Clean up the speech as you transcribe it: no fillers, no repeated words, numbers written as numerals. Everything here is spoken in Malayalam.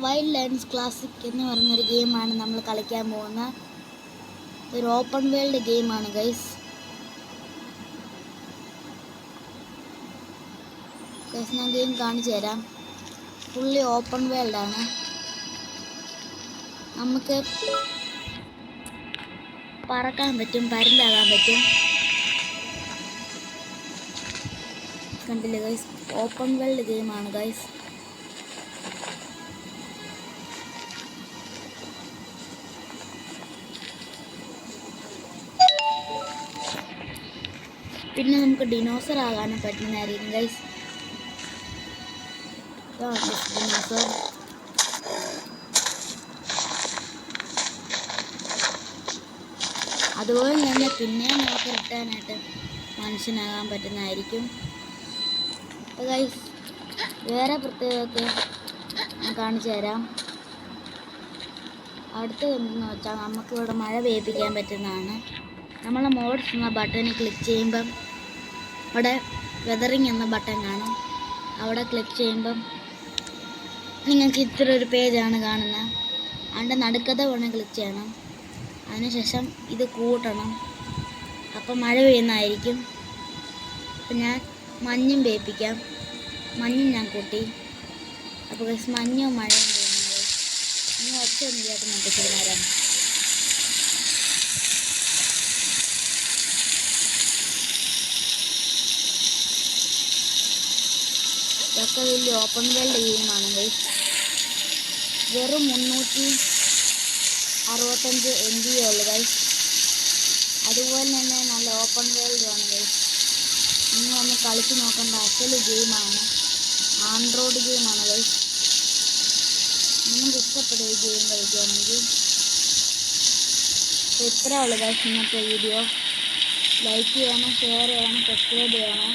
വൈൽഡ് ലാൻഡ്സ് ക്ലാസിക് എന്ന് പറഞ്ഞൊരു ഗെയിമാണ് നമ്മൾ കളിക്കാൻ പോകുന്നത്. ഒരു ഓപ്പൺ വേൾഡ് ഗെയിമാണ് ഗൈസ്. ഞാൻ ഗെയിം കാണിച്ചു തരാം. ഫുള്ളി ഓപ്പൺ വേൾഡാണ്. നമുക്ക് പറക്കാൻ പറ്റും, പരന്താകാൻ പറ്റും. കണ്ടില്ലേ ഗൈസ്, ഓപ്പൺ വേൾഡ് ഗെയിമാണ് ഗൈസ്. പിന്നെ നമുക്ക് ഡിനോസർ ആകാനും പറ്റുന്നതായിരിക്കും ഗൈസ്. ഡിനോസർ അതുപോലെ തന്നെ പിന്നെ നമുക്ക് റിട്ടേണായിട്ട് മനുഷ്യനാകാൻ പറ്റുന്നതായിരിക്കും. അപ്പോൾ ഗൈസ് വേറെ പ്രത്യേകതയൊക്കെ ഞാൻ കാണിച്ചു തരാം. അടുത്തത് എന്തെന്ന് വെച്ചാൽ നമുക്കിവിടെ മഴ പെയ്യിപ്പിക്കാൻ പറ്റുന്നതാണ്. നമ്മളെ മോഡ്സ് എന്ന ബട്ടണിൽ ക്ലിക്ക് ചെയ്യുമ്പം അവിടെ വെതറിങ് എന്ന ബട്ടൺ കാണും. അവിടെ ക്ലിക്ക് ചെയ്യുമ്പം നിങ്ങൾക്ക് ഇത്ര ഒരു പേജാണ് കാണുന്നത്. അതിൻ്റെ നടുക്കത്തെ വേണം ക്ലിക്ക് ചെയ്യണം. അതിനുശേഷം ഇത് കൂട്ടണം. അപ്പം മഴ പെയ്യുന്നതായിരിക്കും. അപ്പം ഞാൻ മഞ്ഞും പെയ്യിപ്പിക്കാം. മഞ്ഞും ഞാൻ കൂട്ടി. അപ്പോൾ മഞ്ഞും മഴയും പെയ്യുന്നത് നിങ്ങൾ ഒറ്റയൊന്നും കേട്ട് നമുക്ക് ചെയ്യുന്നവരാണ്. ഇതൊക്കെ വലിയ ഓപ്പൺ വേൾഡ് ഗെയിമാണ് ഗൈസ്. വെറും 365 MB ഉള്ളു ഗൈസ്. അതുപോലെ തന്നെ നല്ല ഓപ്പൺ വേൾഡുമാണ് ഗൈസ്. നിങ്ങൾ ഒന്ന് കളിച്ച് നോക്കേണ്ട അസൽ ഗെയിമാണ്. ആൻഡ്രോയിഡ് ഗെയിമാണ് ഗൈസ്. നിങ്ങൾക്ക് ഇഷ്ടപ്പെടും ഈ ഗെയിം കളിക്കുകയാണെങ്കിൽ. അപ്പോൾ ഇത്രയേ ഉള്ളൂ ഗൈസ് ഇന്നത്തെ വീഡിയോ. ലൈക്ക് ചെയ്യണം, ഷെയർ ചെയ്യണം, സബ്സ്ക്രൈബ് ചെയ്യണം.